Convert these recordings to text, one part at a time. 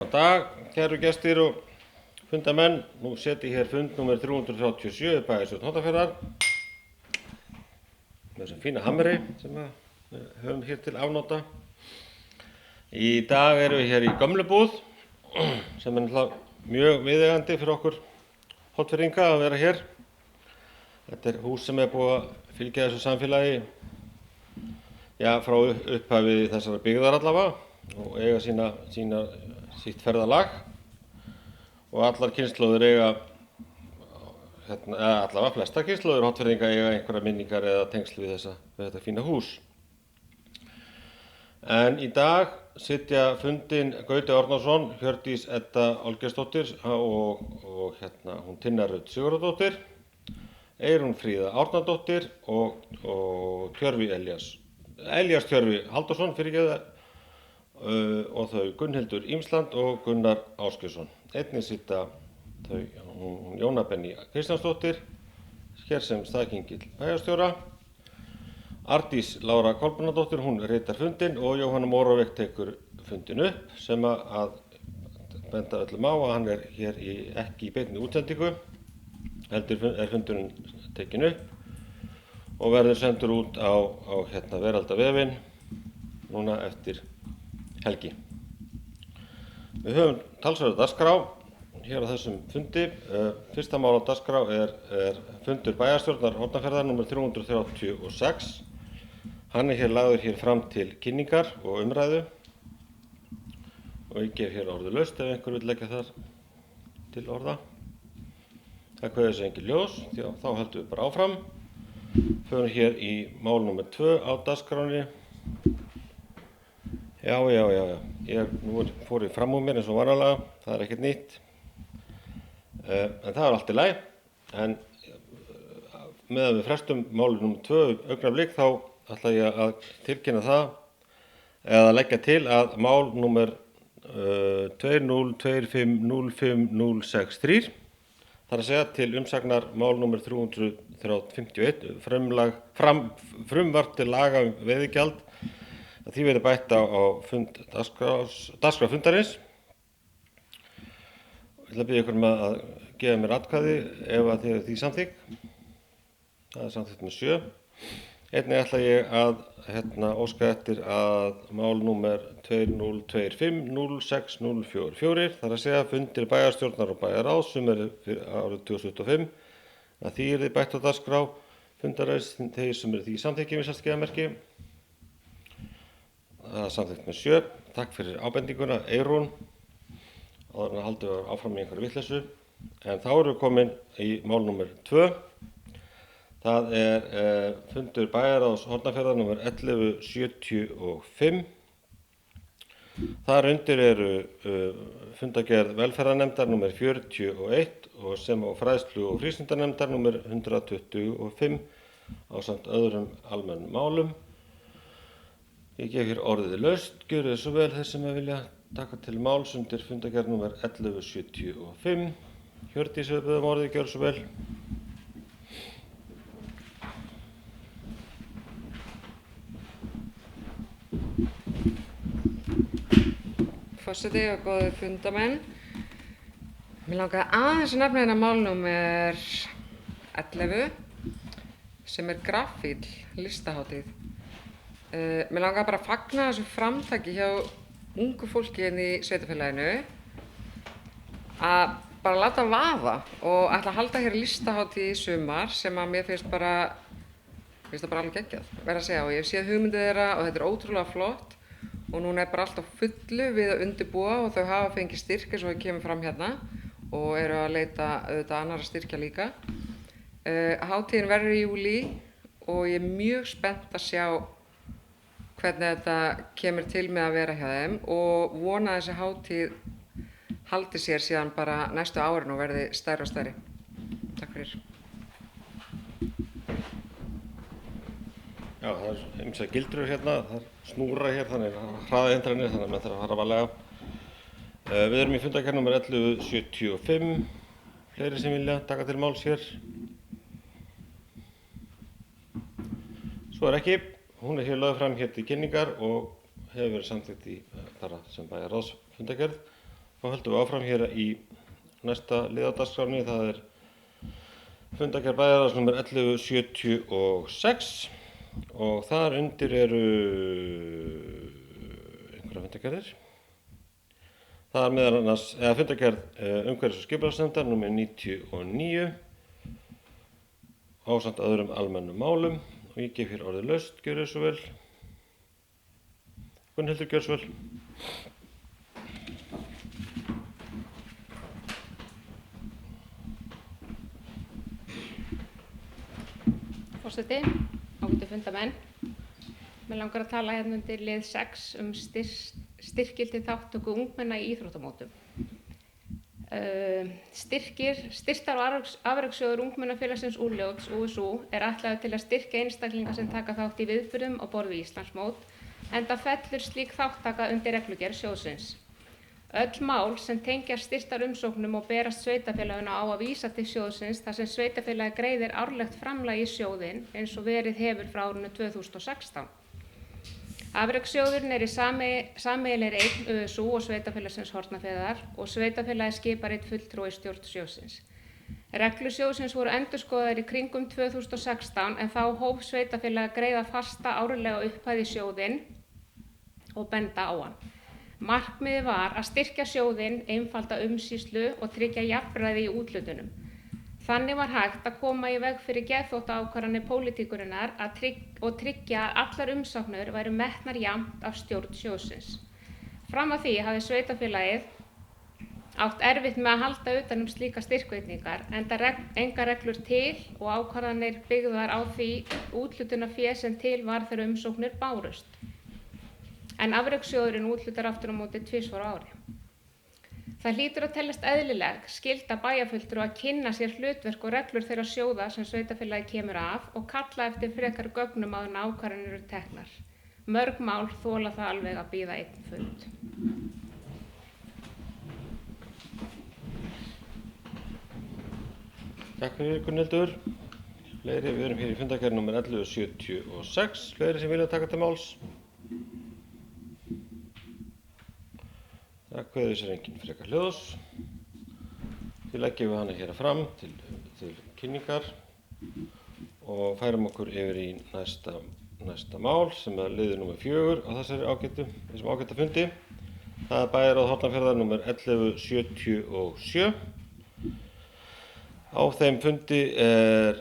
Góðan dag, kæru gestir og fundamenn. Nú set ég hér fund númer 337 bæjarstjórn Hornafjarðar með þessum fína hamri sem við höfum hér til afnota. Í dag erum við hér í Gömlubúð sem mjög viðeigandi fyrir okkur Hornfirðinga að vera hér. Þetta hús sem búið að fylgja þessu samfélagi frá upphafi þessara byggðar allavega og eiga sitt ferðalag og allar kynslóðir eiga, allavega flestar kynslóðir Hornfirðinga eiga einhverja minningar eða tengsl við þetta fína hús. En í dag sitja fundinn Gauti Árnason, Hjördís Edda Olgeirsdóttir og hún Tinna Rut Sigurðardóttir, Eyrún Fríða Árnadóttir og Tjörvi Elías Tjörvi Halldórsson og þau Gunnhildur Ímsland og Gunnar Ásgeirsson. Einnig sitja þau Jóna Benný Kristjánsdóttir hér sem staðgengill bæjarstjóra, Ardís Lára Kolbrúnardóttir, hún ritar fundinn og Jóhanna Moravec tekur fundinn upp sem að benda öllum á að hann hér ekki í beinni útsendingu, heldur fundurinn tekinn upp og verður sendur út á Veraldarvefinn núna eftir helgi. Við höfum talsverða dagskrá hér á þessum fundi. Fyrsta mál á dagskrá er fundur bæjarstjórnar Hornafjarðar númer 336. Hann hér lagður hér fram til kynningar og umræðu og ég gef hér orðulaust ef einhver vill leggja þar til orða. Það kveður sig engin ljós, því að þá höldum við bara áfram. Förum hér í mál númer 2 á dagskránni. Nú fór ég fram úr mér eins og vanalega, það er ekkert nýtt. En það er allt í lagi, en meðan við frestum máli númer 2 augnablik þá ætla ég að tilkynna það eða leggja til að mál númer 20250563, þar að segja til umsagnar mál númer 351, frumvarp til laga veiðigjald, að því verði bætt á dagskrá fundarins. Ég ætla að biðja ykkur að gefa mér atkvæði ef að þið eru því samþykk. Það er samþykkt með 7. Einnig ætla ég að óska eftir að mál númer 20250604, þar að segja fundir bæjarstjórnar og bæjarráðs sem fyrir árið 2025, að því yrði bætt á dagskrá fundarins þeir sem eru því samþykki við sérstgeðamerki. Það er samþykkt með 7. Takk fyrir ábendinguna, Eyrún. Áður en að haldum við áfram í einhverju vitleysu. En þá erum við komin í mál númer 2. Það er fundur bæjarráðs Hornafjarðar númer 1175. Þar undir eru fundargerð velferðarnefndar númer 41 og sem á fræðslu- og frístundanefndar númer 125 ásamt öðrum almennum málum. Ég gef hér orðið laust, gjörið svo vel þeir sem vilja taka til máls undir fundargerð númer 1175. Hjördís, við böðum orðið, gjörið svo vel. Forseti og góðir fundamenn. Mér langaði aðeins að nefna mál númer 11 sem er grafíll listahátíð. Mér langaði bara að fagna þessu framtaki hjá ungu fólki í sveitarfélaginu að bara láta vaða og ætla að halda hér listahátíð í sumar sem að mér finnst bara alveg geggjað, verð að segja, og ég hef séð hugmyndið þeirra og þetta er ótrúlega flott. Og núna bara allt á fullu við að undirbúa og þau hafa fengið styrk eins og það kemur fram hérna og eru að leita auðvitað annarra styrkja líka. Hátíðin verður í júlí og ég er mjög spennt að sjá hvernig þetta kemur til með að vera hjá þeim og vona að þessi hátíð haldi sér síðan bara næstu árin og verði stærri og stærri. Takk fyrir. Já, það er ýmsar gildrur hérna, það er snúra hér, þannig hraðahindranir, þannig að menn þarf að fara varlega. Við erum í fundargerð númer 1175, fleiri sem vilja taka til máls hér. Svo er ekki, hún hér lögð fram hér til kynningar og hefur verið samþykkt í sem bæjarráðsfundargerð Þá höldum við áfram hér í næsta lið á dagskránni, það er fundargerð bæjarráðs nr. 1176 og þar undir eru einhverjar fundargerðir. Það er meðal annars fundargerð umhverfis- og skipulagsnefndar nr. 99 ásamt öðrum almennum málum og ég gef hér orðið laust, gjörið svo vel. Gunnhildur, gjör svo vel. Forseti, ágætu fundamenn. Mér langar að tala hérna undir lið 6 styrkildi þátttöku ungmenna í íþróttamótum. Styrktar- og afrekssjóður ungmennafélagsins Úlfljóts (USU) er ætlaður til að styrkja einstaklinga sem taka þátt í viðburðum á borð við Íslandsmót, enda fellur slík þátttaka undir reglugerð sjóðsins. Öll mál sem tengjast styrktarumsóknum og berast sveitarfélaginu á að vísa til sjóðsins þar sem sveitarfélagið greiðir árlegt framlag í sjóðinn eins og verið hefur frá árinu 2016. Afrekssjóðurinn er í sameiginlegri eign USU og sveitarfélagsins Hornafjarðar og sveitarfélagið skipar einn fulltrúa í stjórn sjóðsins. Reglur sjóðsins voru endurskoðaðar í kringum 2016 en þá hóf sveitarfélagið að greiða fasta árlega upphæð í sjóðinn og benda á hann. Markmiðið var að styrkja sjóðinn, einfalda umsýslu og tryggja jafnræði í úthlutunum. Þannig var hægt að koma í veg fyrir geðþóttaákvarðanir pólitíkurinnar og tryggja að allar umsóknir væru metnar jafnt af stjórn sjóðsins. Fram að því hafði sveitarfélagið átt erfitt með að halda utan slíka styrkveitingar, enda engar reglur til og ákvarðanir byggðar á því úthlutunarfé sem til var þegar umsóknir bárust. En afrekssjóðurinn úthlutar aftur á móti 2 á ári. Það hlýtur að teljast eðlileg skylda bæjarfulltrúa að kynna sér hlutverk og reglur þeirra sjóða sem sveitarfélagið kemur af og kalla eftir frekari gögnum áður en ákvarðanir eru teknar. Mörg mál þola það alveg að bíða einn fund. Takk fyrir Gunnhildur. Fleiri, við erum hér í fundargerð nr. 1176. Fleiri sem vilja taka til máls? Það kveður sér enginn frekar hljóðs. Því leggjum við hana hér fram til kynningar og færum okkur yfir í næsta mál sem er liður nr. 4 á þessum ágæta fundi. Það er bæjarráð Hornafjarðar nr. 1177. Á þeim fundi er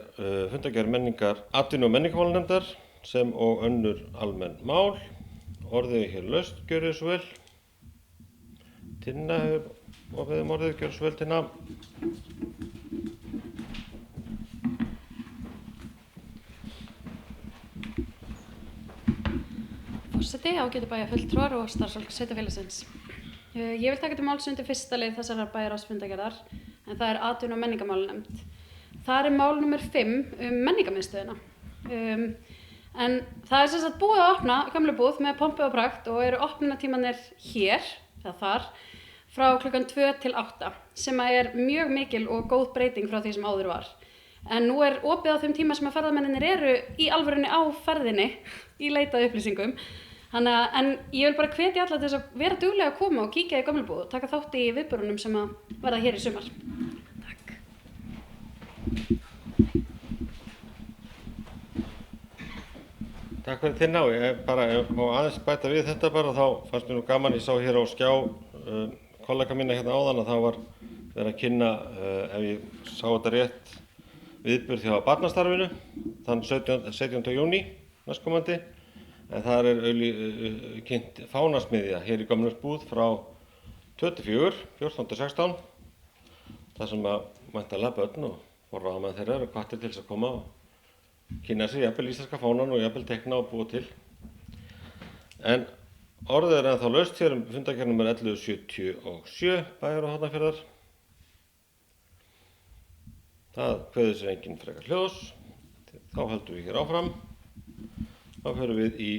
fundargerð atvinnu- og menningarmálanefndar sem og önnur almenn mál. Orðið er hér laust, gjörið svo vel. Tinna hefur beðið orðið, gjörið svo vel Tinna. Forseti, ágætu bæjarfulltrúar og starfsfólk sveitarfélagsins. Ég vil taka til máls undir fyrsta lið þessarar bæjarráðsfundargerðar, en það er atvinnu- og menningarmálanefnd. Það er mál nr. 5 menningarmiðstöðina. En það er sem sagt búið að opna gömlu búð með pompi og prakt og eru opnunartímanir hér, eða þar, frá klukkan 2 til 8, sem er mjög mikil og góð breyting frá því sem áður var. En nú er opið á þeim tíma sem að ferðamennir eru í alvörunni á ferðinni í leitað upplýsingum. En ég vil bara hvetja alla til þess að vera duglega að koma og kíkja í gömlu búð og taka þátt í viðburðunum sem að verða hér í sumar. Takk. Takk fyrir Tinna og ég bara má aðeins bæta við þetta bara, þá fannst mér nú gaman, ég sá hér á skjá kollega mína hérna áðan að þá var verið að kynna, ef ég sá þetta rétt, viðburð hjá barnastarfinu þann 17. júní næstkomandi, en það er kynnt fánasmiðja hér í gömlubúð frá 24, 14 til 16, þar sem að væntanlega börn og forráðamenn þeirra eru hvattir til þess að koma og kynna sér jafnvel íslenska fánan og jafnvel teikna og búa til. En orðið er ennþá laust hér fundargerð nr. 1177 bæjarráð Hornafjarðar. Það kveður sér enginn frekar hljóðs. Þá höldum við hér áfram. Þá förum við í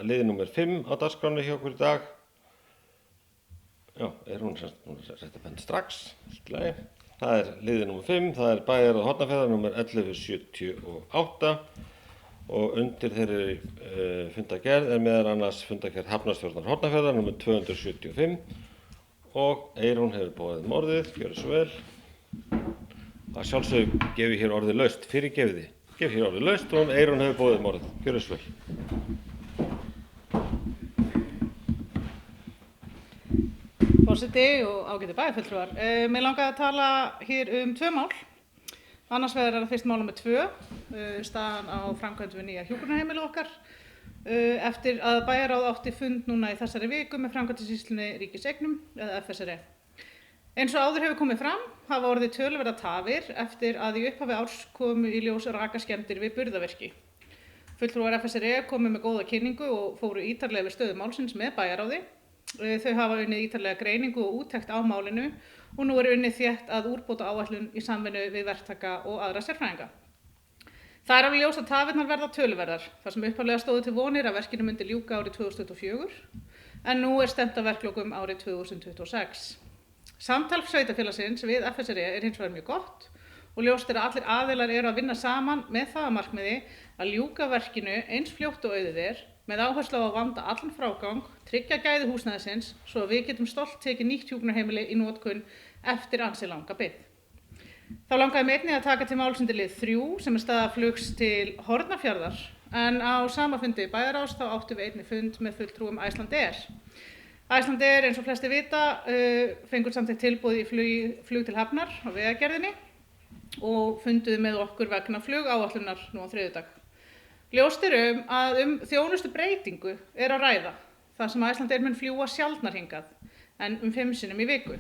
liði nr. 5 á dagskránni hjá okkur í dag. Já, hún sett bent strax. Það er liði nr. 5, það er bæjarráð Hornafjarðar nr. 1178 og undir þeirri fundargerð er meðal annars fundargerð Hafnarstjórnar Hornafjarðar nr. 275 og Eyrún hefur boðið orðið, gjörðu svo vel. Að sjálfsögðu gefi hér orðið laust, fyrirgefið þið. Gefi hér orðið laust og Eyrún hefur boðið orðið, gjörðu svo vel. Forseti og ágæti bæjarfulltrúar. Mig langaði að tala hér tvö mál. Annars vegar það fyrst mál nummer 2, staðan á framkvæmd við nýja hjúkrunarheimilið okkar. Eftir að bæjarráð átti fund núna í þessari viku með framkvæmdasýslunni ríkiseignum, eða FSRE. Eins og áður hefur komið fram, hafa orðið töluverðar tafir eftir að í upphafi árs komu í ljós rakaskemmdir við burðarvirki. Fulltrúar FSRE komu með góða kynningu og fóru ítarlega við stöðu málsins með bæjarráði. Þau hafa unnið ítarlega greiningu og úttekt á málinu og nú unnið þétt að úrbóta áætlun í samvinnu við verktaka og aðra sérfræðinga. Það alveg ljós að tafirnar verða töluverðar, þar sem upphaflega stóðu til vonir að verkinu myndi ljúka árið 2024, en nú stefnt að verklokum árið 2026. Samtal sveitarfélagsins við FSRE hins vegar mjög gott og ljóst að allir aðilar eru að vinna saman með það að markmiði að ljúka verkinu eins fljótt og auðið með áherslu á að vanda allan frágang, tryggja gæði húsnæðisins svo að við getum stolt tekið nýtt hjúkrunarheimili í notkun eftir ansi langa bið. Þá langaði mig einnig að taka til máls undir lið 3 sem staða flugs til Hornafjarðar, en á sama fundi bæjarráðs þá áttum við einnig fund með fulltrúum Icelandair. Icelandair, eins og flestir vita, fengur samþykkt tilboð í flug til Hafnar á Vegagerðinni og funduðu með okkur vegna flugáætlunar nú á þriðjudag. Ljóst að þjónustu breytingu að ræða, þar sem Icelandair mun fljúga sjaldnar hingað en 5 sinnum í viku.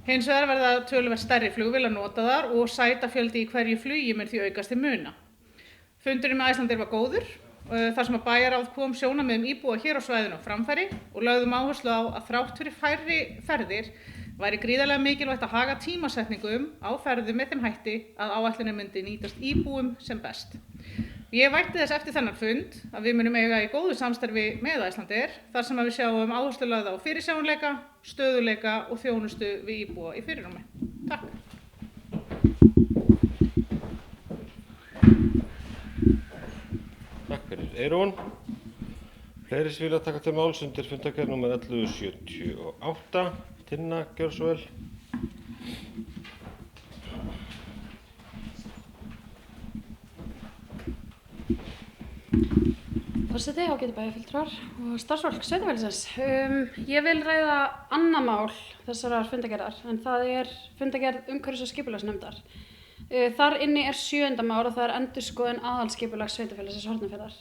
Hins vegar verða töluvert stærri flugvélar notaðar og sætafjöldi í hverju flugi mun því aukast til muna. Fundurinn með Icelandair var góður, þar sem að bæjarráð kom sjónarmiðum íbúa hér á svæðinu á framfæri og lögðum áherslu á að þrátt fyrir færri ferðir væri gríðarlega mikilvægt að haga tímasetningum á ferðum með þeim hætti að áætlunin myndi nýtast íbúum sem best. Ég vænti þess eftir þennan fund að við munum eiga í góðu samstarfi með Icelandair þar sem að við sjáum áherslu lögð á fyrirsjáanleika, stöðuleika og þjónustu við íbúa í fyrirrúmi. Takk. Takk fyrir Eyrún. Fleiri sem vilja taka til máls undir fundargerð númer 1178. Tinna, gjörðu svo vel. Forseti, ágæti bæjarfulltrúar og starfsfólk sveitarfélagsins. Ég vil ræða annað mál þessarar fundargerðar, en það fundargerð umhverfis- og skipulagsnefndar. Þar inni 7. mál og það endurskoðun aðalskipulags sveitarfélagsins Hornafjarðar.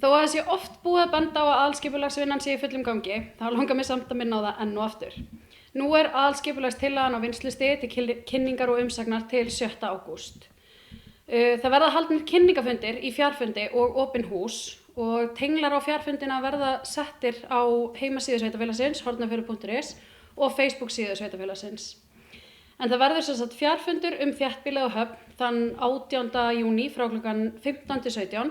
Þó að það sé oft búið að benda á að aðalskipulagsvinnan sé í fullum gangi, þá langar mig samt að minna á það enn og aftur. Nú aðalskipulagstillagan á vinnslustigi til kynningar og umsagnar til 7. ágúst. Það verða haldnir kynningafundir í fjarfundi og opin hús og tenglar á fjarfundina verða settir á heimasíðu sveitarfélagsins, hornafjörður.is og Facebook síðu sveitarfélagsins. En það verður sem sagt fjarfundur þéttbýlið á Höfn þann 18. júní frá klukkan 15 til 17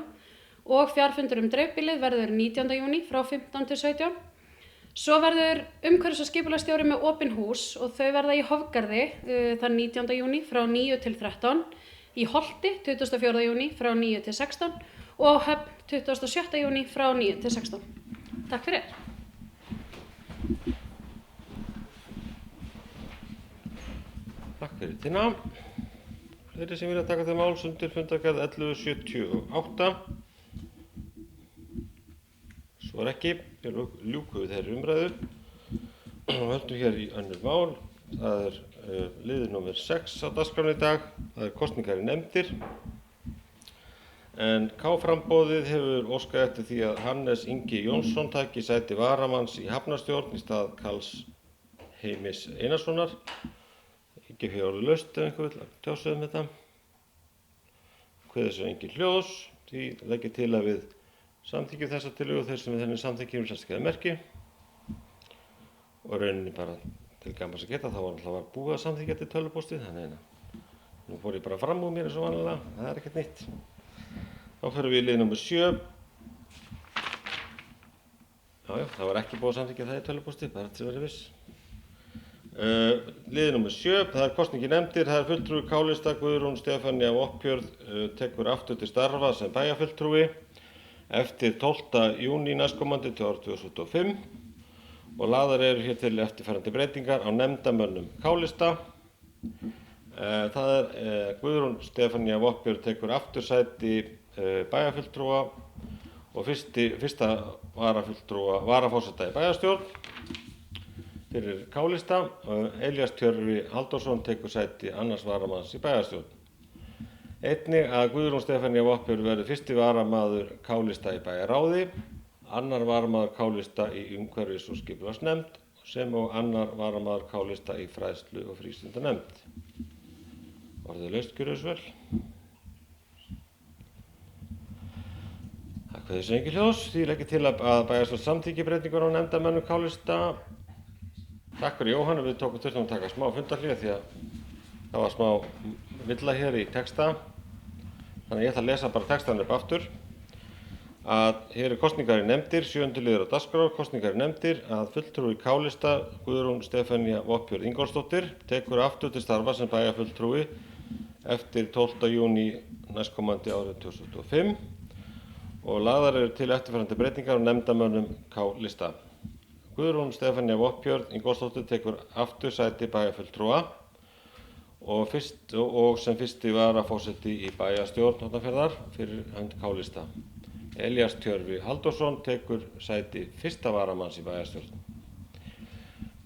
og fjarfundur dreifbýlið verður 19. júní frá 15 til 17. Svo verður umhverfis- og skipulagsstjóri með opin hús og þau verða í Hofgarði þann 19. júní frá 9 til 13, í Holti 24. júní frá 9 til 16 og á Höfn 27. júní frá 9 til 16. Takk fyrir. Takk fyrir Tinna. Fleiri sem vilja taka til máls undir fundargerð 1178. Svo ekki, við ljúkum við þeirri umræðu og höldum hér í önnur mál. Það liður númer 6 á dagskránni í dag, það kosningar í nefndir. En K-framboðið hefur óskað eftir því að Hannes Ingi Jónsson taki sæti varamanns í hafnarstjórn í stað Karls Heimis Einarssonar. Ekki fyrir orðið laust ef einhver vill tjá sig um þetta. Kveður þessu engin hljóðs, því leggir til að við samþykkjum þessa tillögu þeir sem við þenni samþykkjum sérstaklega merki. Og rauninni bara til gamans að geta, þá var alltaf búið að samþykkja til tölvupóstið, þannig að nú fór ég bara fram úr mér eins og vanlega, það er ekkert nýtt. Þá förum við í lið númer 7. Já, það var ekki búið að samþykkja það í tölvupóstið, bara til að vera viss. Lið númer 7, það er kosning í nefndir, það er fulltrúi K-lista Guðrún Stefania Voppjörð tekur aftur til starfa sem bæjarfulltrúi eftir 12. júní næstkomandi til árið 2025 og lagðar eru hér til eftirfarandi breytingar á nefndamönnum K-lista. Það Guðrún Stefanía Voppjörð tekur aftur sæti bæjarfulltrúa og fyrsta varaforseta í bæjarstjórn fyrir K-lista. Elías Tjörvi Halldórsson tekur sæti annars varamanns í bæjarstjórn. Einnig að Guðrún Stefanía Voppjörð verður fyrsti varamaður K-lista í bæjarráði, annar varamaður K-lista í umhverfis- og skipulagsnefnd sem og annar varamaður K-lista í fræðslu- og frístundanefnd. Orðið laust, gjörðu svo vel. Það kveður sig engin hljós, því legg ég til að bæjarstjórn samþykki breytingur á nefndarmönnum K-lista. Takk fyrir Jóhann, við þurftum að taka smá fundarhlé því að það var smá villa hér í texta. Þannig ég ætla að lesa bara textan upp aftur. Að hér kosningar í nefndir, 7. liður á dagskrá, kosningar í nefndir, að fulltrúi K-lista Guðrún Stefanía Voppjörð Ingólfsdóttir tekur aftur til starfa sem bæjarfulltrúi eftir 12. júní næstkomandi árið 2005 og lagðar eru til eftirfarandi breytingar á nefndamönnum K-lista. Guðrún Stefanía Voppjörð Ingólfsdóttir tekur aftur sæti bæjarfulltrúa og sem fyrsti varaforseti í bæjarstjórn Hornafjarðar fyrir hönd K-lista. Elías Tjörvi Halldórsson tekur sæti fyrsta varamanns í bæjarstjórn.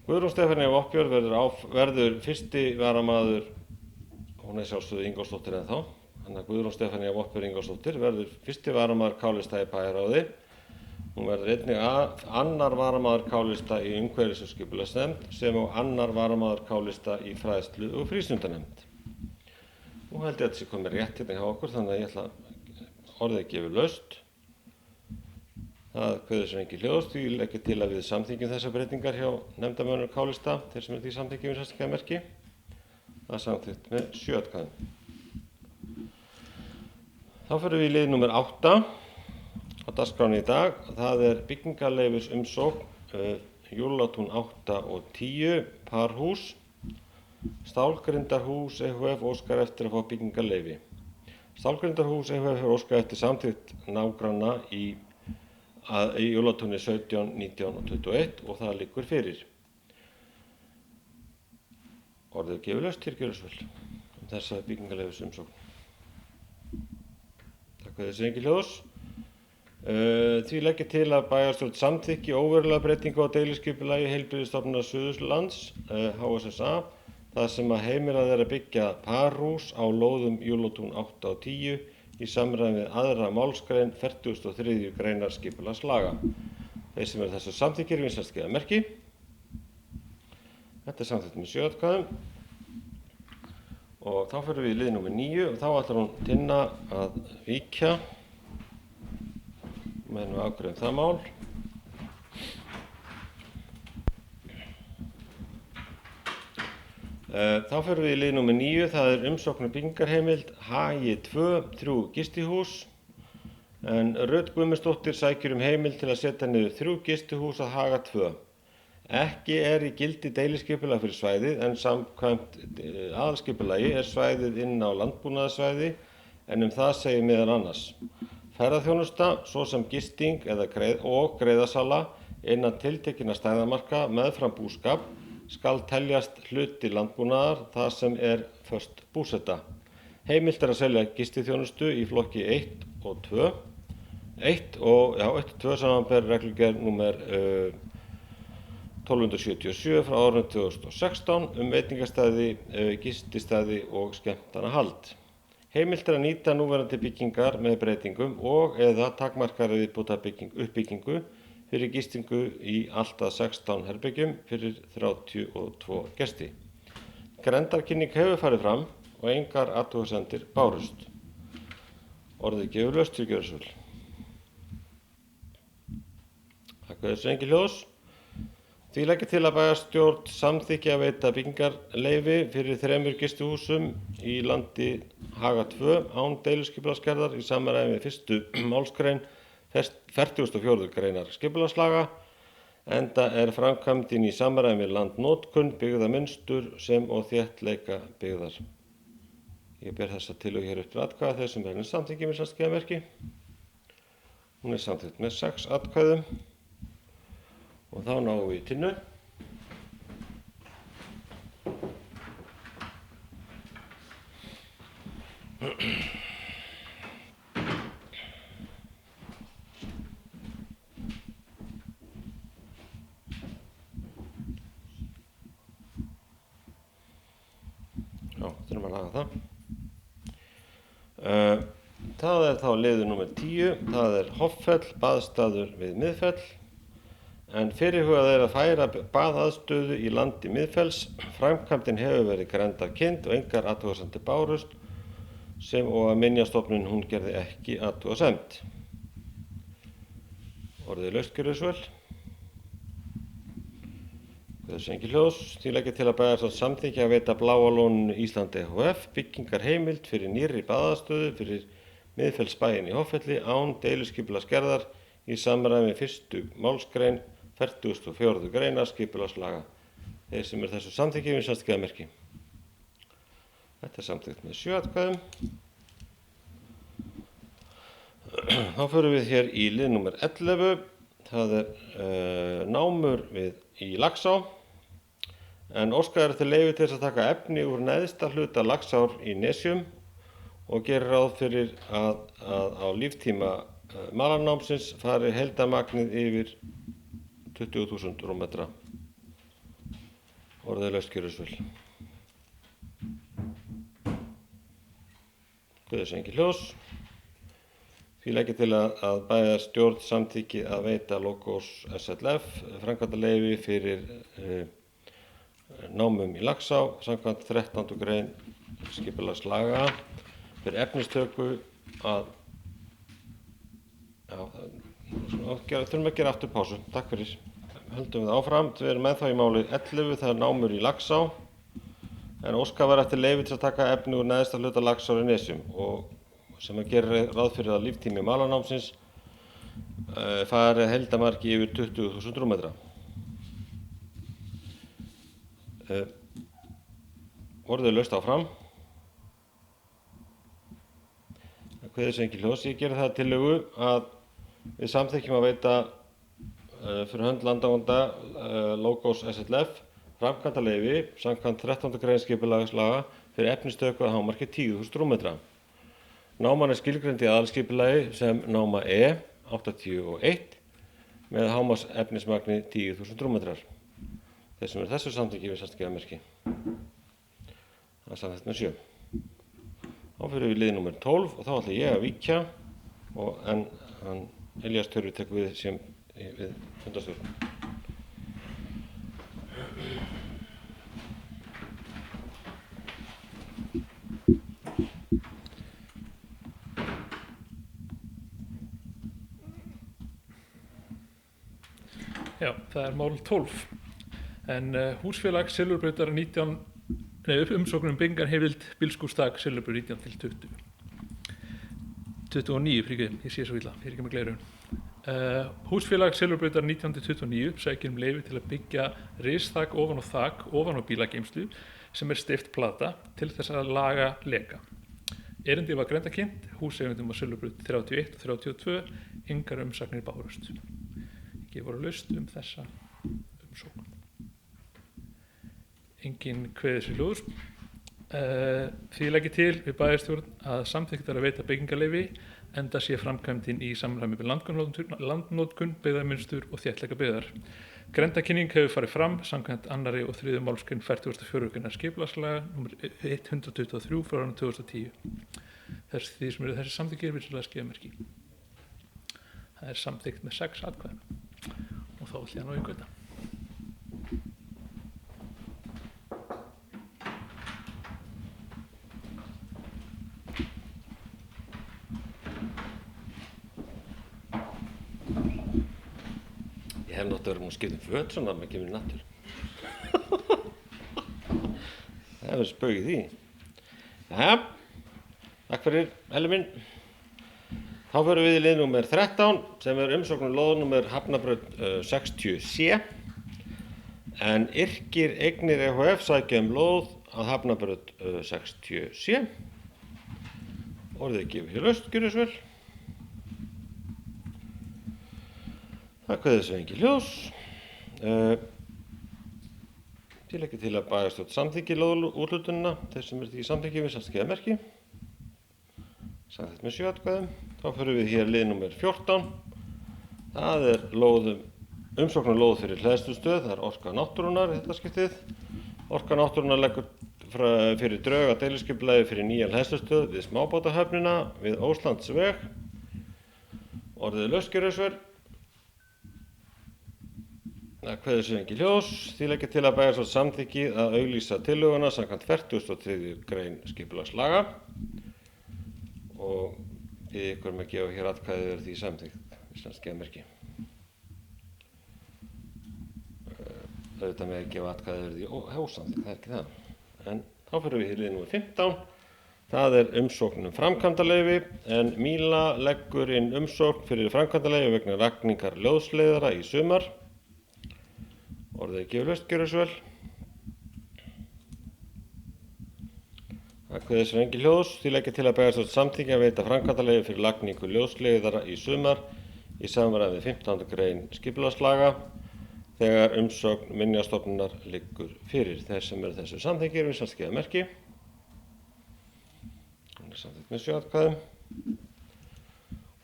Guðrún Stefanía Voppjörð verður fyrsti varamaður, hún sjálfsögðu Ingólfsdóttir ennþá, þannig að Guðrún Stefanía Voppjörð Ingólfsdóttir verður fyrsti varamaður K-lista í bæjarráði. Hún verður einnig annar varamaður K-lista í umhverfis- og skipulagsnefnd sem og annar varamaður K-lista í fræðslu- og frístundanefnd. Nú held ég að þetta sé komið rétt hérna hjá okkur, þannig að ég ætla orðið gefur laust. Það kveður sig engin hljós, því legg ég til að við samþykkjum þessar breytingar hjá nefndarmönnum K-lista, þeir sem því samþykkjum sérstaklega merki. Það er samþykkt með 7 atkvæðum. Þá förum við í lið númer 8 á dagskránni í dag. Það er byggingarleyfis umsókn Jólatún 8 og 10 parhús. Stálgrindarhús EHF óskar eftir að fá byggingarleyfi. Stálgrindarhús EHF hefur óskað eftir samþykkt nágranna í Jólatúni 17, 19 og 21 og það liggur fyrir. Orðið gefur laust, hér gjörðu svo vel þessa byggingarleyfis umsókn. Takk fyrir þessi engin hljós. Því legg ég til að bæjarstjórn samþykki óverulega breytingu á deiliskipulagi Heilbrigðisstofnunar Suðurlands HSSA þar sem að heimilað er að byggja parhús á lóðum Jólatún 8 og 10 í samræmi við aðra málsgrein 43. greinar skipulagslaga. Þeir sem eru þessu samþykkir vinsast gefa merki. Þetta er samþykkt með 7 atkvæðum. Og þá förum við í lið númer 9 og þá ætlar hún Tinna að víkja. Menn við afgreiðum það mál. Þá förum við í lið númer 9, það er umsókn byggingarheimild HJ2 3 gistihús en Rut Guðmundsdóttir sækir heimild til að setja niður 3 gistihús að Haga 2. Ekki er í gildi deiliskipulag fyrir svæðið en samkvæmt aðalskipulagi er svæðið inn á landbúnaðarsvæði en það segir meðal annars. Ferðaþjónusta, svo sem gisting eða greiðasala innan tiltekinna stæðamarka meðfram búskap skal teljast hluti landbúnaðar þar sem er föst búseta. Heimilt er að selja gistiþjónustu í flokki 1 og 2. 1 og 2 samanber reglugerð númer 1277 frá árinu 2016 veitingastæði, gististæði og skemmtanahald. Heimilt er að nýta núverandi byggingar með breytingum og eða takmarkaðri viðbótar uppbyggingu fyrir gistingu í allt að 16 herbergjum fyrir 32 gesti. Grenndarkynning hefur farið fram og engar athugasemdir bárust. Orðið gefur laust, því gjörðu svo vel. Takk fyrir þessu engin hljós. Því legg ég til að bæjarstjórn samþykki að veita byggingarleyfi fyrir 3 gistihúsum í landi Haga 2 án deiliskipulagsgerðar í samræmi við 1. málsgrein 44. greinar skipulagslaga, enda er framkvæmdin í samræmi við landnotkun, byggðamynstur sem og þéttleika byggðar. Ég ber þessa tillögu hér upp til atkvæða þeir sem er samþykki með samþykkiðamerki. Hún er samþykkt með 6 atkvæðum Og þá náum við í Tinnu. Já, þurfum að laga það. Það þá liður númer 10, það Hoffell, baðstaður við Miðfell. En fyrirhugað að færa baðaðstöðu í landi Miðfells. Framkvæmdin hefur verið grenndarkynnt og engar athugasemdir bárust sem og að Minjastofnun hún gerði ekki athugasemd. Orðið laust gjörðu svo vel. Þessi engi hljós, því leggja til að bæjarstjórn samþykkja að veita Bláa lóninu Ísland EHF byggingarheimild fyrir nýrri baðaðstöðu fyrir Miðfellsbæinn í Hoffelli án deiluskipulagsgerðar í samræmi við 1. málsgrein 44. greinar skipulagslaga. Þeir sem þessu samþykki við samþykkiðamerki. Þetta samþykkt með 7 atkvæðum. Þá förum við hér í lið númer 11. Það námur í Laxá. En óskað eftir leyfi til þess að taka efni úr neðsta hluta Laxár í Nesjum og gerir ráð fyrir að á líftíma malarnámsins fari heildarmagnið yfir 20.000 rúmmetra. Orðið laust gjörðu svo vel. Guðs engi hljós. Því leggja til að bæjarstjórn samþykki að veita Logos SLF framkvæmdaleyfi fyrir námum í Laxá samkvæmt 13. grein skipulagslaga fyrir efnistöku að þurfum að gera aftur pásu. Takk fyrir. Höldum við áfram. Við erum ennþá í máli 11, það námur í Laxá. En óskað var eftir leyfi til að taka efni úr neðsta hluta Laxár í Nesjum og sem að gera ráð fyrir að líftími malarnámsins fari heildarmarki yfir 20.000 rúmmetra. Orðið laust áfram. Kveðis engi hljós. Ég geri það tillögu að við samþykkjum að veita fyrir hönd landeigenda Logos SLF framkvæmdaleyfi samkvæmt 13. grein skipulagslaga fyrir efnistöku að hámarki 10.000 rúmmetra. Náman skilgreind í aðalskipulagi sem náma E 81 með hámarks efnismagni 10.000 rúmmetrar. Þeir sem þessu samþykki við samþykkiðamerki. Það samþykkt með 7. Þá fyrir við lið númer 12 og þá ætla ég að víkja en Elías Törfi tekur við sem við fundarstjórn. Já, það mál 12. En húsfélag Silfurbrautar umsóknum byggingarheimild bílskúrstak Silfurbraut 19 til 20. 29, ég sé svo illa, ég ekki með gleraugun. Húsfélag Silfurbrautar 19 til 29 sækir leyfi til að byggja risþak ofan á þak ofan á bílageymslu sem steypt plata til þess að laga leka. Erindið var grenndarkynnt, húseigendum á Silfurbraut 31 og 32, engar umsagnir bárust. Ég voru laust þessa umsókn. Engin kveðið sér hljóðs. Því legg ég til við bæjarstjórn að samþykkt að veita byggingarleyfi enda sé framkvæmdin í samræmi við landnotkun, byggðarmynstur og þéttleika byggðar. Grenndarkynning hefur farið fram samkvæmt 2. og 3. málsgrein 44. greinar skipulagslaga nr. 123 frá árinu 2010. Því sem eru þessi samþykkir virðulega skeiðamerki. Það samþykkt með 6 atkvæðum og þá ætla ég að ná í gauta. Ég hef náttúrulega verið að skipta föt svona að maður kemur í nattur. Það hefur spögið því. Jæja, takk fyrir, Elli minn. Þá förum við í lið númer 13 sem umsókn lóðnúmer Hafnabraut 60C. En Yrkir eignir EHF sækja lóð að Hafnabraut 60C. Orðið gefur hér laust, gjörðu svo vel. Það kveður þessu engi hljós. Því legg ég til að bæjarstjórn samþykki lóðúthlutuna, þeir sem eru því samþykki við samþykkiða merki. Samþykkt með 7 atkvæðum. Þá förum við hér lið númer 14. Það er umsókn lóð fyrir hleðslustöð, það er Orka náttúrunnar í þetta skiptið. Orka náttúrunnar leggur fyrir drög að deiliskipulagi fyrir nýja hleðslustöð við smábátahöfnina við Óslandsveg. Orðið lausgerðisverð. Það kveður sér ekki ljós, því legg ég til að bæjarstjórn samþykki að auglýsa tillöguna samkvæmt 43. grein skipulagslaga og bið ykkur að gefa hér atkvæði verið því samþykkt íslenska merki. Auðvitað með að gefa atkvæði verið því ósamþykkt, það er ekki það. En þá fyrir við hér lið númer 15. Það er umsókn framkvæmdaleyfi en Míla leggur inn umsókn fyrir framkvæmdaleyfi vegna lagningar ljósleiðara í sumar. Orðið gefur laust, gjörðu svo vel. Það kveður sér engin ljós, því legg ég til að bæjarstjórn samþykki að veita framkvæmdaleyfi fyrir lagningu ljósleiðara í sumar í samræmi við 15. grein skipulagslaga þegar umsókn Minjastofnunar liggur fyrir. Þeir sem eru þessu samþykkir við samþykkiða merki. Hún er samþykkt með 7 atkvæðum.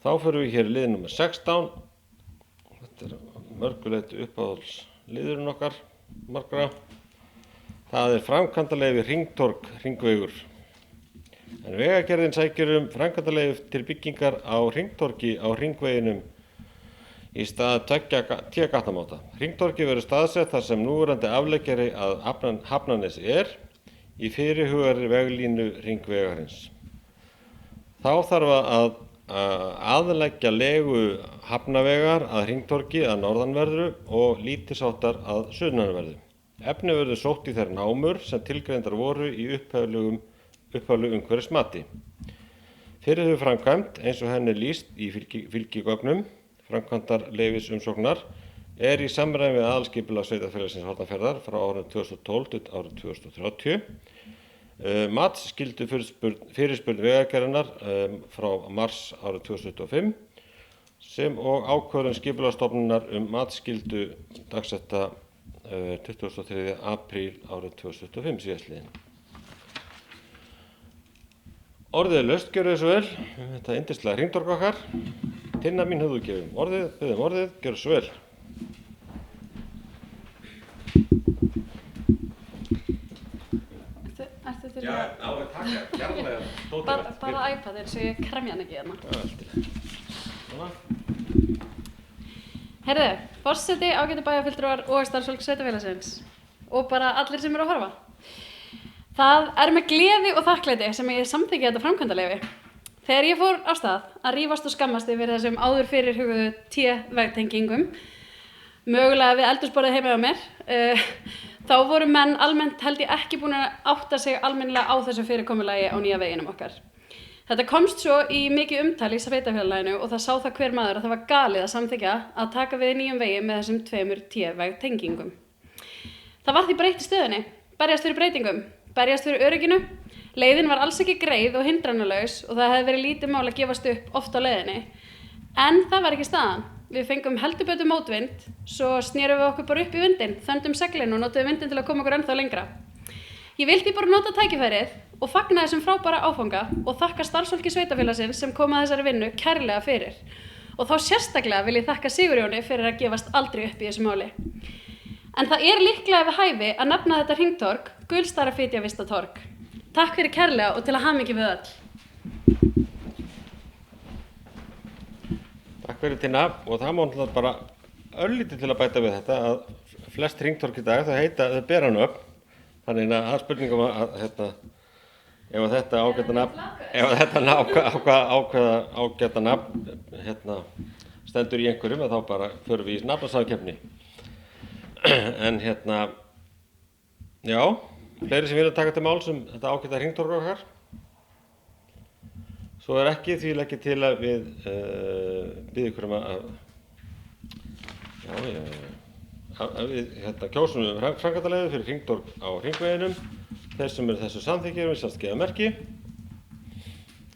Þá förum við hér í lið númer 16. Þetta er mörguleyti uppáhalds liðurinn okkar, margra. Það er framkvæmdaleyfi Hringtorg Hringvegur. En Vegagerðin sækir framkvæmdaleyfi til byggingar á Hringtorgi á Hringveginum í stað 2 gatnamáta. Hringtorgi verður staðsett þar sem núverandi afleggjari að Hafnanesi er í fyrirhugaðri veglínu Hringvegarins. Þá þarf að aðleggja legu Hafnavegar að Hringtorgi að norðanverðu og lítilsháttar að suðanverðu. Efni verður sótt í þær námur sem tilgreindar voru í upphaflegu umhverfismati. Fyrirhuguð framkvæmd eins og henni er lýst í fylgigögnum framkvæmdarleyfis umsóknar er í samræmi við aðalskipulag sveitarfélagsins Hornafjarðar frá árinu 2012 til árið 2030. Matsskyldu fyrirspurn Vegagerðarinnar frá mars árið 2025 sem og ákvörðun Skipulagsstofnunar matsskyldu dagsetta 23. apríl árið 2025 síðastliðin. Orðið er laust, gjörðu svo vel. Þetta er yndislega hringtorg okkar. Tinna mín höfðu gefum orðið, byggðum orðið, gjörðu svo vel. Já, alveg taka, kærlega. Bara iPad svo ég kremja hann ekki hérna. Svona. Heyrðu, forseti, ágætu bæjarfulltrúar og starfsfólk sveitarfélagsins og bara allir sem eru að horfa. Það er með gleði og þakklæti sem ég samþykki þetta framkvæmdaleyfi. Þegar ég fór á stað að rífast og skammast yfir þessum áður fyrirhuguðu T-vegtengingum, mögulega við eldhúsborðið heima hjá mér, þá voru menn almennt held ég ekki búin að átta sig almennilega á þessu fyrirkomulagi á nýja veginum okkar. Þetta komst svo í mikið umtal í sveitarfélaginu og það sá það hver maður að það var galið að samþykkja að taka við nýjum vegi með þessum 2 T-vegtengingum. Það var því breytt í stöðunni, berjast fyrir breytingum, berjast fyrir örygginu. Leiðin var alls ekki greið og hindranalaus og það hefði verið lítið mál að gefast upp oft á leiðinni. En það var ekki staðan. Við fengum heldur betur mótvind, svo snerum við okkur bara upp í vindinn, þöndum seglin og notuðum vindinn til að koma okkur ennþá lengra. Ég vildi bara nota tækifærið og fagna þessum frábæra áfanga og þakka starfsfólki sveitarfélagsins sem kom að þessari vinnu kærlega fyrir. Og þá sérstaklega vil ég þakka Sigurjóni fyrir að gefast aldrei upp í þessu máli. En það er líklega við hæfi að nefna þetta hringtorg Gulstarafitjavistatorg. Takk fyrir kærlega og til að hamingju við öll. Takk fyrir Tinna og það má náttúrulega bara örlítið til að bæta við þetta að flest hringtorg í dag þau bera nöfn. Þannig að spurningum að ef þetta ágæta nafn, ef þetta ágæta nafn stendur í einhverjum þá bara förum við í nafnasamkeppni. En já, fleiri sem vilja taka til máls þetta ágæta hringtorg okkar. Svo er ekki, því legg ég til að við biðjum ykkur að við kjósum framkvæmdaleyfi fyrir hringtorg á Hringveginum. Þeir sem eru þessu samþykkir við samþykkja merki.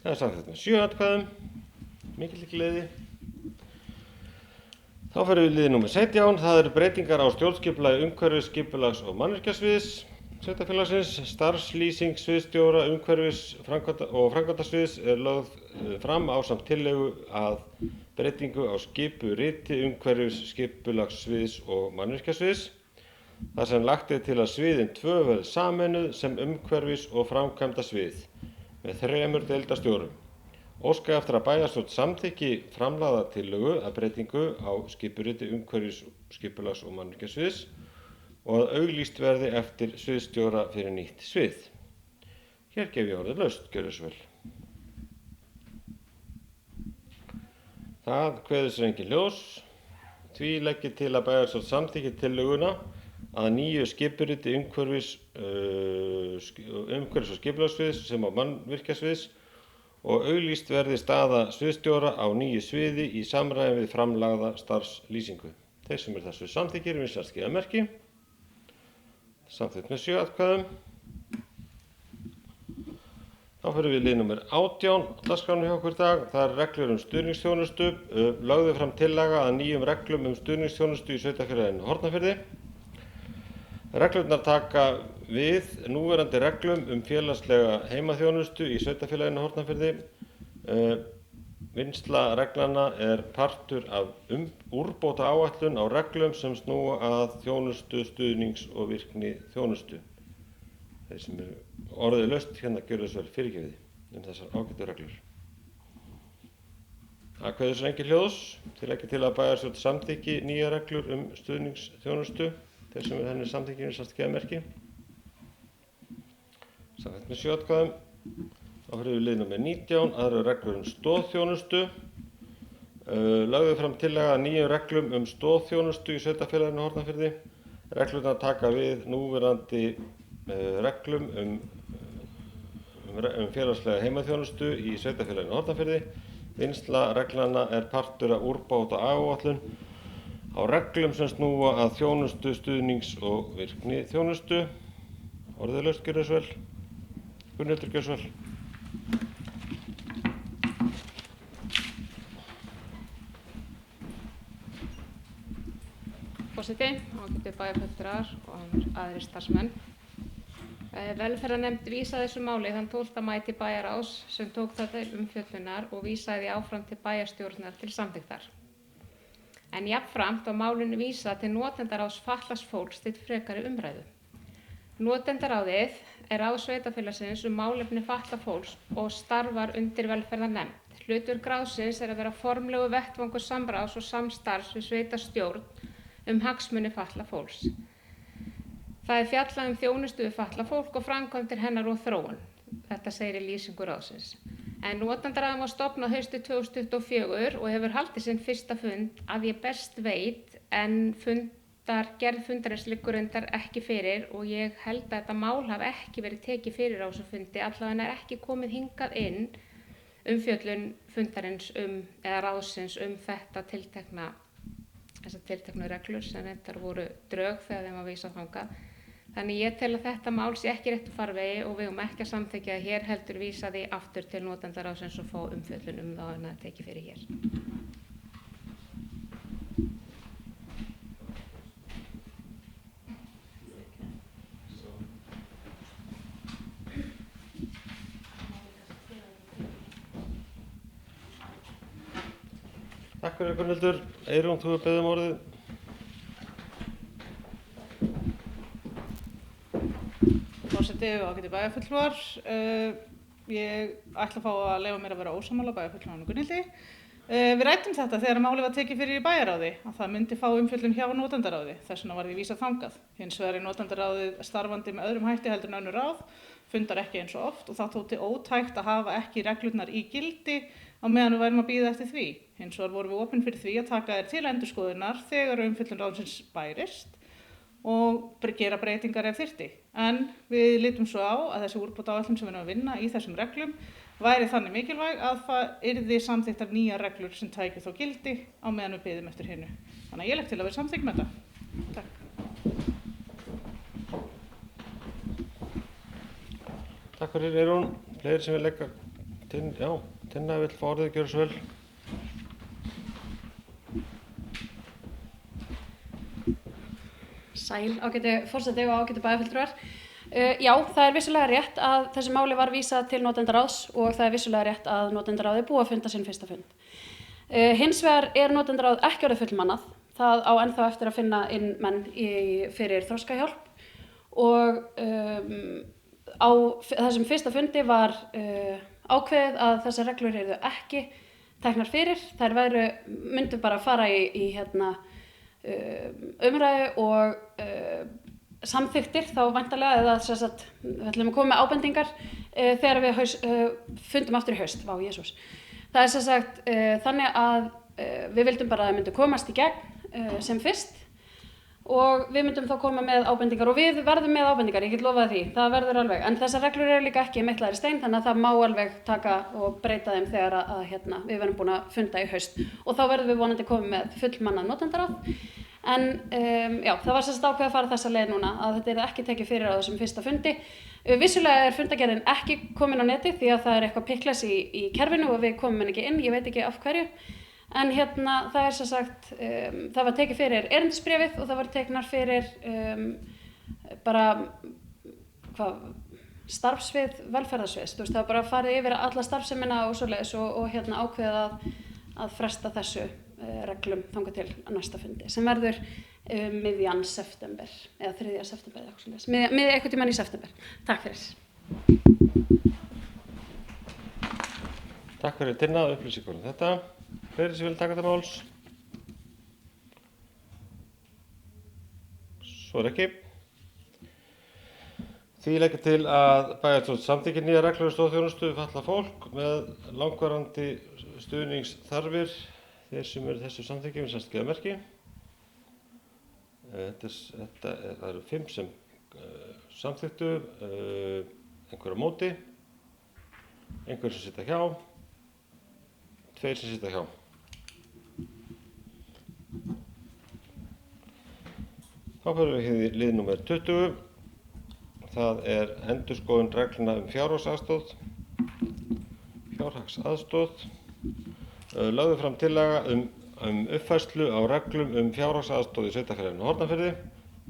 Það er samþykkt með 7 atkvæðum, mikil gleði. Þá fyrir við liði númer 17, það eru breytingar á stjórnskipulagi umhverfis, skipulags og mannvirkjasviðs sveitarfélagsins. Starfslýsing sviðsstjóra umhverfis og framkvæmdasviðs er lögð fram ásamt tillögu að breytingu á skipuriti umhverfis, skipulagssviðs og mannvirkjasviðs. Þar sem lagt er til að sviðin 2 verði sameinuð sem umhverfis og framkvæmdasvið með 3 deildarstjórum. Óska eftir að bæjarstjórn samþykki framlagða tillögu að breytingu á skipuriti umhverfis, skipulags og mannvirkjasviðs og að auglýst verði eftir sviðsstjóra fyrir nýtt svið. Hér gef ég orðið laust, gjörðu svo vel. Það kveður sér engin ljós. Því legg ég til að bæjarstjórn samþykki tillöguna að nýju skipuriti umhverfis og skipulagssviðs sem á mannvirkjasviðs og auglýst verði staða sviðsstjóra á nýju sviði í samræmi við framlagða starfslýsingu. Þeir sem eru þessu samþykkir vísast gefa merki. Samþykkt með 7 atkvæðum. Þá fyrir við lið númer 18 á dagskránni hjá okkur í dag. Það eru reglur stuðningsþjónustu. Lögðu fram tillaga að nýjum reglum stuðningsþjónustu í sveitarfélaginu Hornafirði. Reglurnar taka við núverandi reglum félagslega heimaþjónustu í sveitarfélaginu Hornafirði. Vinnsla reglana er partur af úrbóta áætlun á reglum sem snúa að þjónustu, stuðnings og virkni þjónustu. Þeir sem eru orðið laust hérna gjörðu þess vel fyrirgefiði þessar ágætu reglur. Það kveður sér engin ljós til ekki til að bæjarstjórn samþykki nýja reglur stuðningsþjónustu. Þeir sem eru henni samþykkir vísast gefa merki. Samkvæmt með 7 atkvæðum. Þá fyrir við lið númer 19, aðrar reglur stoðþjónustu. Lögðu fram tillaga að nýjum reglum stoðþjónustu í sveitarfélaginu Hornafirði. Reglurnar taka við núverandi reglum félagslega heimaþjónustu í sveitarfélaginu Hornafirði. Vinnsla reglana er partur af úrbóta áætlun á reglum sem snúa að þjónustu, stuðnings og virkni þjónustu. Orðið laust, gjörðu svo vel. Gunnhildur, gjörðu svo vel. Forseti, ágætu bæjarfulltrúar og aðrir starfsmenn. Velferðarnefnd vísaði þessu máli þann 12. maí til bæjarráðs sem tók það til umfjöllunar og vísaði áfram til bæjarstjórnar til samþykktar. En jafnframt var málinu vísað til notendaráðs fatlaðs fólks til frekari umræðu. Notendaráðið er ráð sveitarfélagsins málefni fatlaðs fólks og starfar undir velferðarnefnd. Hlutverk ráðsins er að vera formlegu vettvangur samráðs og samstarfs við sveitarstjórn hagsmuni fatlaðs fólks. Það er fjallað þjónustu við fatlað fólk og framkvæmdir hennar og þróun. Þetta segir í lýsingu ráðsins. En notendaráðið var stofnað haustið 2024 og hefur haldið sinn fyrsta fund að ég best veit, en gerð fundarins liggur reyndar ekki fyrir og ég held að þetta mál hafi ekki verið tekið fyrir á þessu fundi, allavega er ekki komið hingað inn umfjöllun fundarins eða ráðsins þessar tilteknu reglur sem reyndar voru drög þegar þeim var vísað þangað. Þannig ég tel að þetta mál sé ekki réttu farvegi og við eigum ekki að samþykkja það hér, heldur vísa því aftur til notendaráðsins og fá umfjöllun það en að tekið fyrir hér. Takk fyrir Gunnhildur. Eyrún, þú hefur beðið um orðið. Forseti og ágætu bæjarfulltrúar. Ég ætla að fá að leyfa mér að vera ósammála bæjarfulltrúanum Gunnhildi. Við ræddum þetta þegar málið var tekið fyrir í bæjarráði að það myndi fá umfjöllun hjá notendaráði. Þess vegna var því vísað þangað. Hins vegar er notendaráðið starfandi með öðrum hætti heldur en önnur ráð, fundar ekki eins og oft og það þótti ótækt að hafa ekki reglurnar í gildi á meðan við værum að bíða eftir því. Hins vegar vorum við opin fyrir því að taka þær til endurskoðunar þegar umfjöllun ráðsins bærist og gera breytingar ef þyrfti. En við litum svo á að þessi úrbótaáætlun sem við erum að vinna í þessum reglum væri þannig mikilvæg að það yrði samþykktar nýjar reglur sem tækju þó gildi á meðan við biðum eftir hinu. Þannig að ég legg til að við samþykkjum þetta. Takk. Takk fyrir Eyrún. Fleiri sem vil leggja til, Tinna vill fá orðið, gjörðu svo vel. Sæl, ágæti forseti og ágæti bæjarfulltrúar. Já, það er vissulega rétt að þessu máli var vísað til notendaráðs og það er vissulega rétt að notendaráði er búið að funda sinn fyrsta fund. Hins vegar er notendaráð ekki orðið fullmannað. Það á ennþá eftir að finna inn menn fyrir þroskahjálp og á þessum fyrsta fundi var ákveðið að þessar reglur yrðu ekki teknar fyrir. Þær myndu bara fara í umræðu og samþykktir þá væntanlega eða sem sagt við ætlum að koma með ábendingar þegar við fundum aftur í haust. Vá, Jesús. Það er sem sagt þannig að við vildum bara að það myndi komast í gegn sem fyrst og við myndum þá koma með ábendingar og við verðum með ábendingar, ég get lofað því, það verður alveg. En þessar reglur eru líka ekki meitlaðir í stein þannig að það má alveg taka og breyta þeim þegar að við verðum búin að funda í haust og þá verðum við vonandi komið með fullmannað notendaráð. En já, það var sem sagt ákveðið að fara þessa leið núna að þetta er ekki tekið fyrir á þessum fyrsta fundi. Vissulega er fundagerðin ekki komin á neti því að það er eitthvað pickles í kerfinu og við komum henni ekki inn, ég veit ekki af hverju. En það er sem sagt, það var tekið fyrir erindisbréfið og það var teknar fyrir starfsvið velferðarsviðs. Það var bara farið yfir alla starfsemina og svoleiðis og ákveðið að fresta þessu reglum þangað til næsta fundi sem verður miðjan september eða 3. september eða eitthvað svoleiðis. Eitthvað tímann í september. Takk fyrir. Takk fyrir Tinna og upplýsingar þetta. Fleiri sem vil taka þetta máls? Svo er ekki. Því leggja til að bæjarstjórn samþykkir nýjar reglur um stoðþjónustu við fatlað fólk með langvarandi stuðningsþarfir. Þeir sem eru þessu samþykki við sérstæða merki. Það eru 5 sem samþykktu, einhver á móti, einhver sem sitja hjá, 2 sem sitja hjá. Þá fyrir við í lið númer 20. Það er endurskoðun reglna um fjárhagsaðstoð. Lögðu fram tillaga um uppfærslu á reglum um fjárhagsaðstoð í sveitarfélaginu Hornafirði.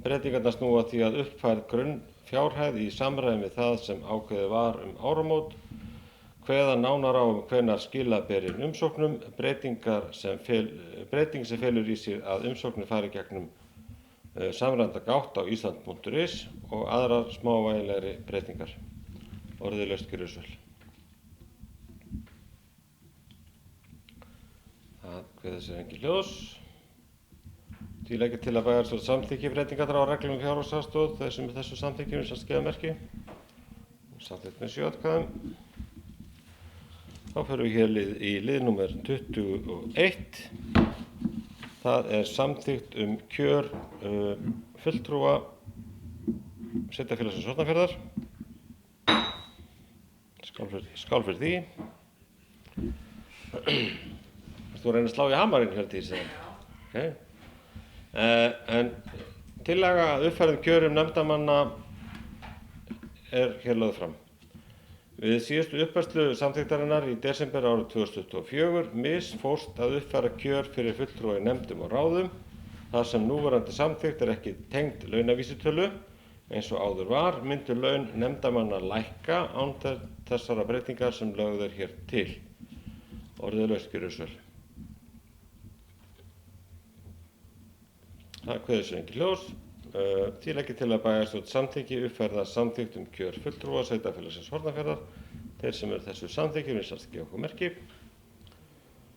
Breytingarnar snúa að því að uppfærð grunnfjárhæð í samræmi við það sem ákveðið var áramót, kveða nánar á hvenær skila beri umsóknum, breyting sem felur í sér að umsóknir fari gegnum samræmda gátt á island.is og aðrar smávægilegri breytingar. Orðið laust gjörið svo vel. Það kveður sér engin ljós. Því leggja til að bæjarstjórn samþykki breytingar á reglum um fjárhagsaðstoð þeir sem þessu samþykki við sérstæða merki. Samþykkt með 7 atkvæðum. Þá fyrir við hér í lið númer 21. Það er samþykkt kjör fulltrúa sveitarfélagsins Hornafjarðar. Skál fyrir því. Þú reyna að slá í hamarinn hér til þess. Okay. En tillaga að uppfærðum kjörum nefndarmanna er hér lögð fram. Við síðustu uppfærslu samþykktarinnar í desember árið 2024 misfórst að uppfæra kjör fyrir fulltrúa í nefndum og ráðum þar sem núverandi samþykkt er ekki tengd launavísitölu eins og áður var myndu laun nefndarmanna lækka án þessara breytingar sem lögð er hér til. Orðið laust gjörið svo vel. Það kveður sér engin ljós. Því leggja til að bæjarstjórn samþykki uppfærða samþykkt kjör fulltrúa sveitarfélagsins Hornafjarðar. Þeir sem eru þessu samþykki við sérstæða okkur merki.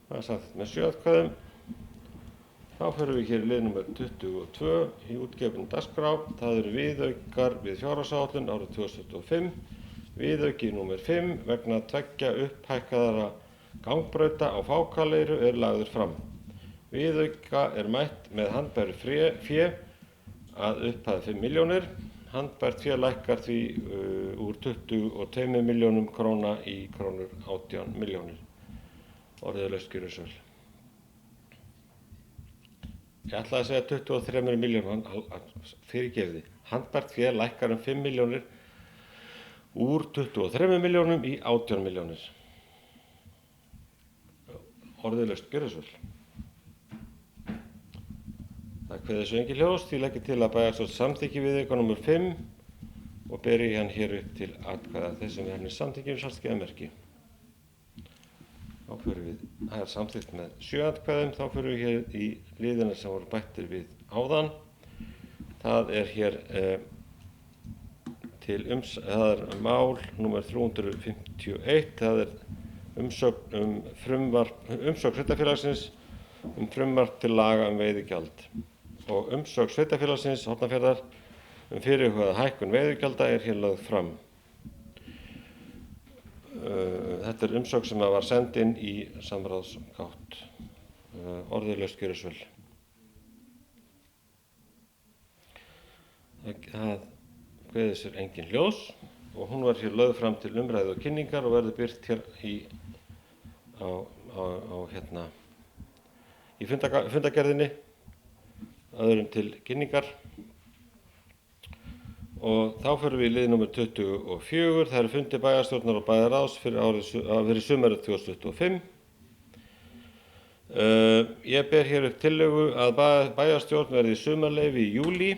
Það er samþykkt með 7 atkvæðum. Þá fyrir við hér í lið númer 22 í útgefnu dagskrá. Það eru viðaukar við fjárhagsáætlun árið 2025. Viðauki númer 5 vegna 2 upphækkaðra gangbrauta á Fákaleiru er lagður fram. Viðauka er mætt með handbæru fé að upphæð 5 milljónir. Handbært fé lækkar því úr 22 milljónum króna í krónur 18 milljónir. Orðið laust gjörið svo vel. Ég ætlaði að segja 23 milljónum, fyrirgefið. Handbært fé lækkar 5 milljónir úr 23 milljónum í 18 milljónir. Orðið laust gjörið svo vel. Það kveðið svo engin ljós, því legg ég til að bæjarstjórn samþykki viðauka nr. 5 og beri hann hér upp til atkvæða. Þeir sem er henni samþykki við saltskeiðamerki. Þá fyrir við, það er samþykkt með 7 atkvæðum, þá fyrir við hér í liðina sem voru bættir við áðan. Það er hér það er mál nr. 351, það er umsögn sveitarfélagsins frumvarp til laga veiðigjald og umsögn sveitarfélagsins Hornafjarðar fyrirhugaða hækkun veiðigjalda er hér lögð fram. Þetta er umsögn sem var send inn í samráðsgátt. Orðalaust gjörið svo vel. Það kveðið sér engin ljós og hún var hér lögð fram til umræðu og kynningar og verður birt hér í fundargerðinni öðrum til kynningar. Og þá fyrir við í lið nr. 24, það eru fundir bæjarstjórnar og bæjarráðs fyrir sumarið 2025. Ég ber hér upp tillögu að bæjarstjórn verði í sumarleyfi í júlí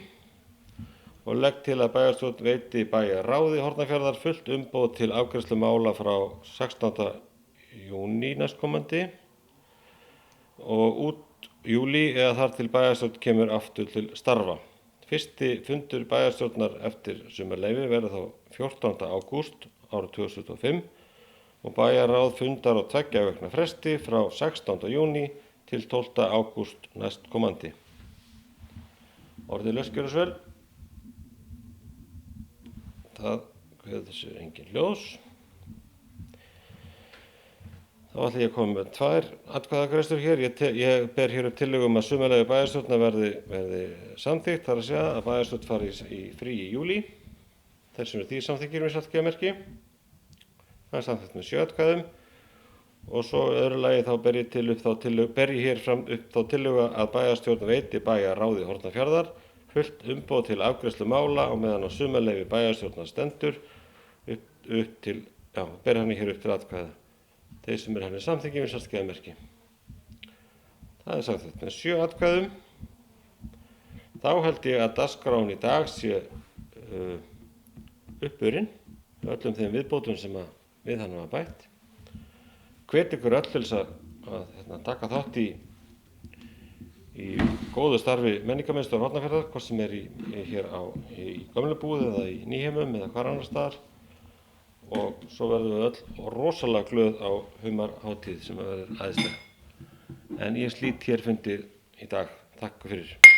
og legg til að bæjarstjórn veiti bæjarráði Hornafjarðar fullt umboð til afgreiðslu mála frá 16. júní næstkomandi og út júlí eða þar til bæjarstjórn kemur aftur til starfa. Fyrsti fundur bæjarstjórnar eftir sumarleyfi verður þá 14. ágúst árið 2025 og bæjarráð fundar á 2 vikna fresti frá 16. júní til 12. ágúst næstkomandi. Orðið laust gjörið svo vel. Það kveður sér engin ljós. Þá ætla ég að koma með 2 atkvæðagreiðslur hér. Ég ber hér upp tillögu að sumarleyfi bæjarstjórnar verði samþykkt, þar að segja að bæjarstjórn fari í frí í júlí. Þeir sem því samþykkir með saltskeiðamerki. Það er samþykkt með 7 atkvæðum. Og svo öðru lagi þá ber ég hér fram upp þá tillögu að bæjarstjórn veiti bæjarráði Hornafjarðar fullt umboð til afgreiðslu mála og meðan á sumarleyfi bæjarstjórnar stendur ber hann hér upp til atkvæða. Þeir sem er henni samþykki við saltskeiðamerki. Það er samþykkt með 7 atkvæðum. Þá held ég að dagskráin í dag sé uppurinn með öllum þeim viðbótum sem við hann var bætt. Hvet ykkur öll til að taka þátt í góðu starfi menningarmiðstöðvar Hornafjarðar, hvort sem er hér í gömlu búð eða í Nýheimum eða hvar annars staðar. Og svo verðum við öll rosalega glöð á humarhátíð sem verður æðisleg. En ég slít hér fundi í dag. Takk fyrir.